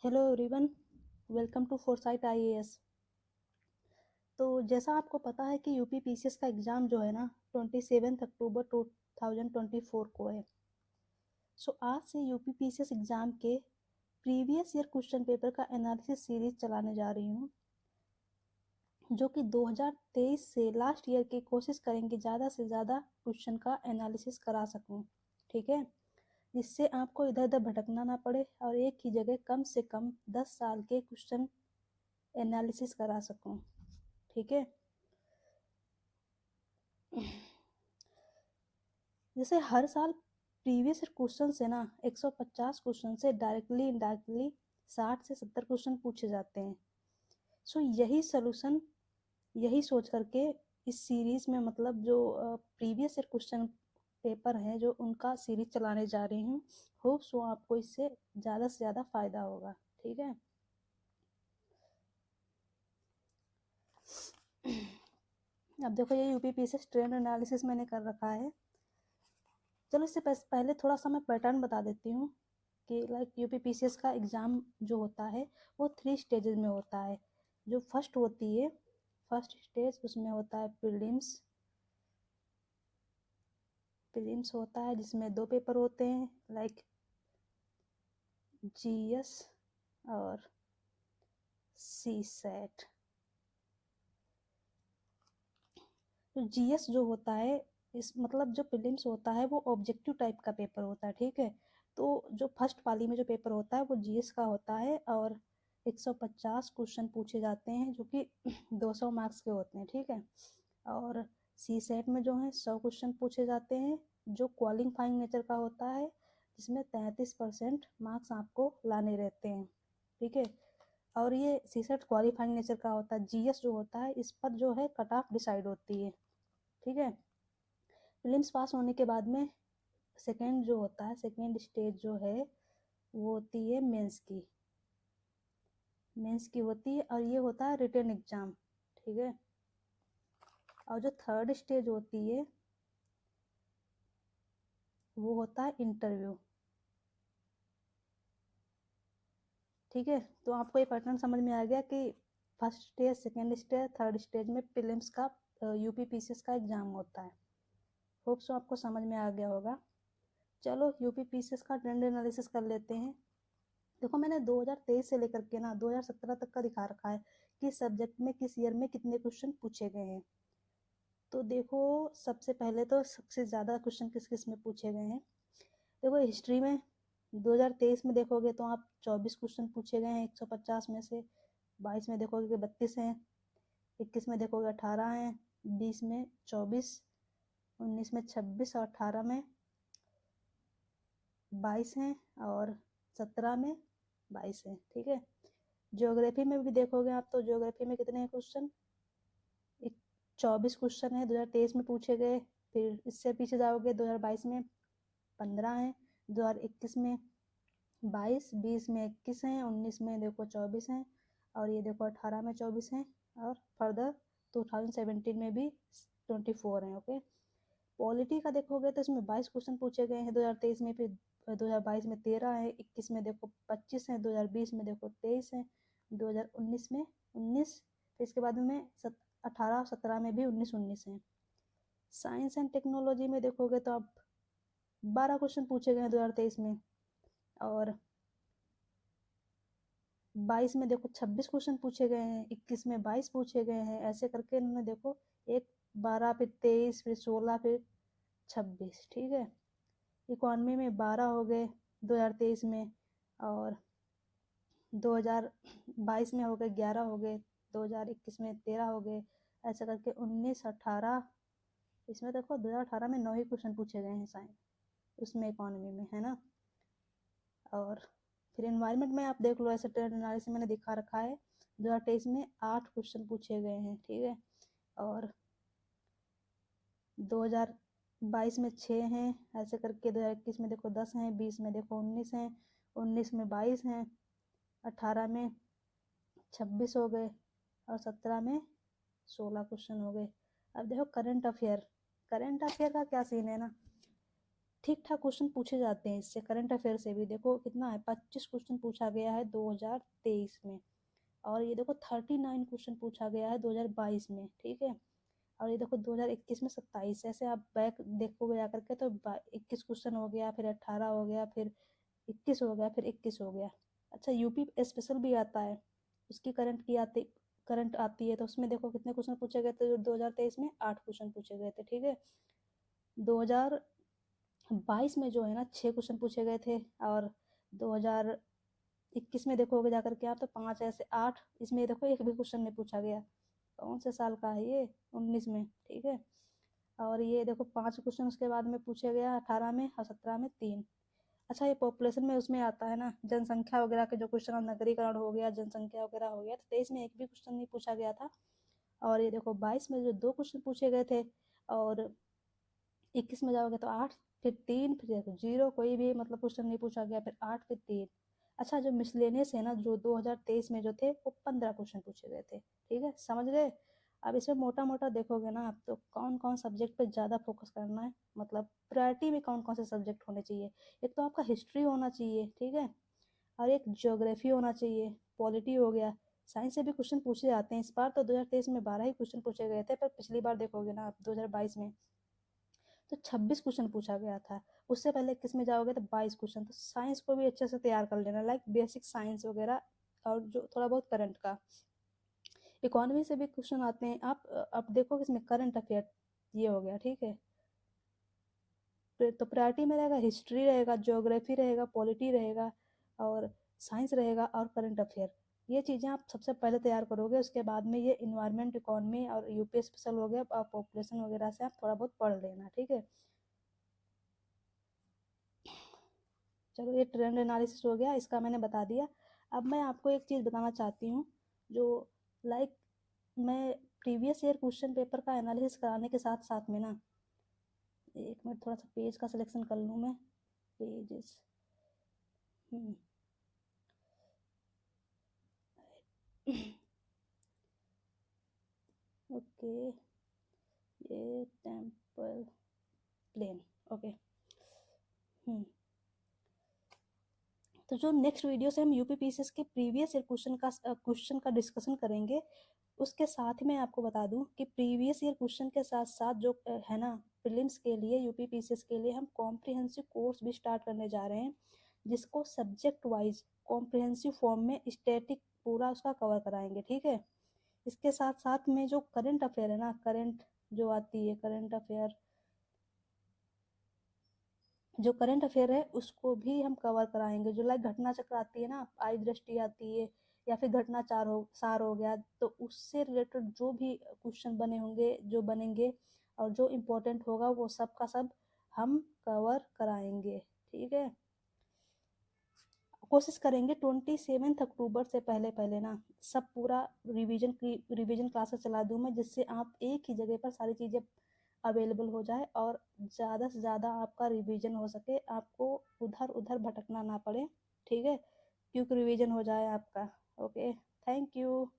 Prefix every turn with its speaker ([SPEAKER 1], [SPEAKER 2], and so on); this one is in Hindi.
[SPEAKER 1] Hello everyone, welcome to Foresight IAS. तो जैसा आपको पता है कि यूपी पीसीएस का एग्ज़ाम जो है ना 27 अक्टूबर 2024 को है। सो आज से यूपी पीसीएस एग्ज़ाम के प्रीवियस ईयर क्वेश्चन पेपर का एनालिसिस सीरीज चलाने जा रही हूँ, जो कि 2023 से लास्ट ईयर की कोशिश करेंगे ज़्यादा से ज़्यादा क्वेश्चन का एनालिसिस करा सकूँ, ठीक है, जिससे आपको इधर उधर भटकना ना पड़े और एक ही जगह कम से कम 10 साल के क्वेश्चन एनालिसिस करा सकूँ, ठीक है। जैसे हर साल प्रीवियस क्वेश्चन से ना 150 क्वेश्चन से डायरेक्टली इनडायरेक्टली 60 से 70 क्वेश्चन पूछे जाते हैं। सो यही सोच करके इस सीरीज में मतलब जो प्रीवियस ईयर क्वेश्चन पेपर हैं जो उनका सीरीज चलाने जा रही हूँ। होप सो आपको इससे ज़्यादा से ज़्यादा फायदा होगा, ठीक है। अब देखो ये यूपी पीसीएस ट्रेंड एनालिसिस मैंने कर रखा है। चलो इससे पहले थोड़ा सा मैं पैटर्न बता देती हूँ कि लाइक यूपी पीसीएस का एग्ज़ाम जो होता है वो 3 स्टेजेस में होता है। जो फर्स्ट होती है, फर्स्ट स्टेज उसमें होता है प्रीलिम्स होता है जिसमें 2 पेपर होते हैं लाइक जीएस और सी सेट। तो जीएस जो होता है इस मतलब जो प्रीलिम्स होता है वो ऑब्जेक्टिव टाइप का पेपर होता है, ठीक है। तो जो फर्स्ट पाली में जो पेपर होता है वो जीएस का होता है और 150 क्वेश्चन पूछे जाते हैं जो कि 200 मार्क्स के होते हैं, ठीक है। और सी सेट में जो है 100 क्वेश्चन पूछे जाते हैं जो क्वालिफाइंग नेचर का होता है जिसमें 33% मार्क्स आपको लाने रहते हैं, ठीक है। और ये सी सेट क्वालिफाइंग नेचर का होता है। जीएस जो होता है इस पर जो है कट ऑफ डिसाइड होती है, ठीक है। प्रीलिम्स पास होने के बाद में सेकेंड जो होता है, सेकेंड स्टेज जो है वो होती है मेंस की होती है और ये होता है रिटन एग्जाम, ठीक है। और जो थर्ड स्टेज होती है वो होता है इंटरव्यू, ठीक है। तो आपको ये पैटर्न समझ में आ गया कि first stage, second stage, third stage में प्रीलिम्स का यूपी पीसीएस का एग्जाम होता है। होप सो आपको समझ में आ गया होगा। चलो यूपी पीसीएस का ट्रेंड एनालिसिस कर लेते हैं। देखो मैंने 2023 से लेकर के ना 2017 तक का दिखा रखा है कि सब्जेक्ट में किस ईयर में कितने क्वेश्चन पूछे गए हैं। तो देखो सबसे पहले तो सबसे ज़्यादा क्वेश्चन किस किस में पूछे गए हैं। देखो हिस्ट्री में 2023 में देखोगे तो आप 24 क्वेश्चन पूछे गए हैं 150 में से। 22 में देखोगे कि 32 हैं, 21 में देखोगे 18 हैं, 20 में 24, 19 में 26 और 18 में 22 हैं और 17 में 22 हैं, ठीक है। ज्योग्राफी में भी देखोगे आप तो ज्योग्राफी में कितने हैं क्वेश्चन, 24 क्वेश्चन है 2023 में पूछे गए। फिर इससे पीछे जाओगे 2022 में 15 हैं, 2021 में 22, 20 में 21 हैं, 19 में देखो 24 हैं और ये देखो 18 में 24 हैं और फर्दर 2017 में भी 24 हैं, ओके। पॉलिटी का देखोगे तो इसमें 22 क्वेश्चन पूछे गए हैं 2023 में, फिर 2022 में 13 है, 21 में देखो 25 है, 2020 में देखो 23 है, 2019 में 19, फिर इसके बाद में 18 और 17 में भी 19 है। साइंस एंड टेक्नोलॉजी में देखोगे तो अब 12 क्वेश्चन पूछे गए हैं 2023 में और 22 में देखो 26 क्वेश्चन पूछे गए हैं, 21 में 22 पूछे गए हैं। ऐसे करके इन्होंने देखो एक 12, फिर 23, फिर 16, फिर 26, ठीक है। इकोनॉमी में 12 हो गए 2023 में और 2022 में हो गए 11 हो गए, 2021 में 13 हो गए, ऐसा करके 19, 18, इसमें देखो 2018 में 9 ही क्वेश्चन पूछे गए हैं साइंस उसमें इकोनॉमी में, है ना। और फिर एनवायरनमेंट में आप देख लो, ऐसे ट्रेंड एनालिसिस मैंने दिखा रखा है 2023 में 8 क्वेश्चन पूछे गए हैं, ठीक है। और 2022 में 6 हैं, ऐसे करके 2021 में देखो 10 हैं, 20 में देखो 19 हैं, 19 में 22 हैं, 18 में 26 हो गए और 17 में 16 क्वेश्चन हो गए। अब देखो करंट अफेयर का क्या सीन है ना ठीक ठाक क्वेश्चन पूछे जाते हैं इससे। करंट अफेयर से भी देखो कितना है, 25 क्वेश्चन पूछा गया है 2023 में, और ये देखो 39 क्वेश्चन पूछा गया है 2022 में, ठीक है। और ये देखो 2021 में 27। ऐसे आप बैक देखोगे जा करके तो 21 क्वेश्चन हो गया, फिर 18 हो गया, फिर 21 हो गया, फिर 21 हो गया। अच्छा, यूपी स्पेशल भी आता है, उसकी करंट आती है, तो उसमें देखो कितने क्वेश्चन पूछे गए थे 2023 में, 8 क्वेश्चन पूछे गए थे, ठीक है। 2022 में जो है ना 6 क्वेश्चन पूछे गए थे, और 2021 में देखोगे जाकर के आप तो 5 ऐसे 8, इसमें देखो एक भी क्वेश्चन नहीं पूछा गया। कौन से साल का है ये, 19 में, ठीक है। और ये देखो 5 क्वेश्चन उसके बाद में पूछे गया 18 में, और 17 में 3। अच्छा, ये पॉपुलेशन में उसमें आता है ना, जनसंख्या वगैरह के जो क्वेश्चन, नगरीकरण हो गया, जनसंख्या वगैरह हो गया, तो 23 में एक भी क्वेश्चन नहीं पूछा गया था। और ये देखो 22 में जो 2 क्वेश्चन पूछे गए थे, और 21 में जाओगे तो 8, फिर 3, फिर देखो 0, कोई भी मतलब क्वेश्चन नहीं पूछा गया, फिर 8, फिर 3। अच्छा, जो मिसलेनियस है ना, जो 2023 में जो थे वो 15 क्वेश्चन पूछे गए थे, ठीक है, समझ गए। अब इसमें मोटा मोटा देखोगे ना आप, तो कौन कौन सब्जेक्ट पे ज़्यादा फोकस करना है, मतलब प्रायोरिटी में कौन कौन से सब्जेक्ट होने चाहिए। एक तो आपका हिस्ट्री होना चाहिए, ठीक है, और एक ज्योग्राफी होना चाहिए, पॉलिटी हो गया। साइंस से भी क्वेश्चन पूछे जाते हैं, इस बार तो 2023 में 12 ही क्वेश्चन पूछे गए थे, पर पिछली बार देखोगे ना आप 2022 में तो 26 क्वेश्चन पूछा गया था। उससे पहले किस में जाओगे तो 22 क्वेश्चन। तो साइंस को भी अच्छे से तैयार कर लेना, लाइक बेसिक साइंस वगैरह, और जो थोड़ा बहुत करंट का। इकोनॉमी से भी क्वेश्चन आते हैं, आप अब देखो इसमें करंट अफेयर ये हो गया, ठीक है। तो प्रायोरिटी में रहेगा, हिस्ट्री रहेगा, ज्योग्राफी रहेगा, पॉलिटी रहेगा, और साइंस रहेगा, और करंट अफेयर। ये चीज़ें आप सबसे पहले तैयार करोगे, उसके बाद में ये इन्वायरमेंट, इकोनॉमी और यूपी स्पेशल हो गया, और पॉपुलेशन वगैरह से आप थोड़ा बहुत पढ़ लेना, ठीक है। चलो, ये ट्रेंड एनालिसिस हो गया, इसका मैंने बता दिया। अब मैं आपको एक चीज़ बताना चाहती हूँ, जो लाइक मैं प्रीवियस ईयर क्वेश्चन पेपर का एनालिसिस कराने के साथ साथ में ना, एक मिनट थोड़ा सा पेज का सिलेक्शन कर लूँ मैं, पेजेस। ओके, ये टेम्पल प्लेन, ओके। तो जो नेक्स्ट वीडियो से हम यूपीपीसीएस के प्रीवियस ईयर क्वेश्चन का डिस्कशन करेंगे, उसके साथ ही मैं आपको बता दूं कि प्रीवियस ईयर क्वेश्चन के साथ साथ जो है ना, प्रीलिम्स के लिए, यूपीपीसीएस के लिए हम कॉम्प्रिहेंसिव कोर्स भी स्टार्ट करने जा रहे हैं, जिसको सब्जेक्ट वाइज कॉम्प्रिहेंसिव फॉर्म में स्टैटिक पूरा उसका कवर कराएंगे, ठीक है। इसके साथ साथ में जो करंट अफेयर है ना, करंट जो आती है करंट अफेयर, जो करंट अफेयर है उसको भी हम कवर कराएंगे। जो लाइक घटना चक्र आती है ना, आई दृष्टि आती है, या फिर घटना सार हो गया, तो उससे रिलेटेड जो भी क्वेश्चन बने होंगे, जो बनेंगे, और जो इम्पोर्टेंट होगा वो सब का सब हम कवर कराएंगे, ठीक है। कोशिश करेंगे 27 अक्टूबर से पहले पहले ना सब पूरा रिवीजन क्लासेस चला दूँ मैं, जिससे आप एक ही जगह पर सारी चीज़ें अवेलेबल हो जाए, और ज़्यादा से ज़्यादा आपका रिवीजन हो सके, आपको उधर उधर भटकना ना पड़े, ठीक है, क्योंकि रिवीजन हो जाए आपका। Okay, thank you.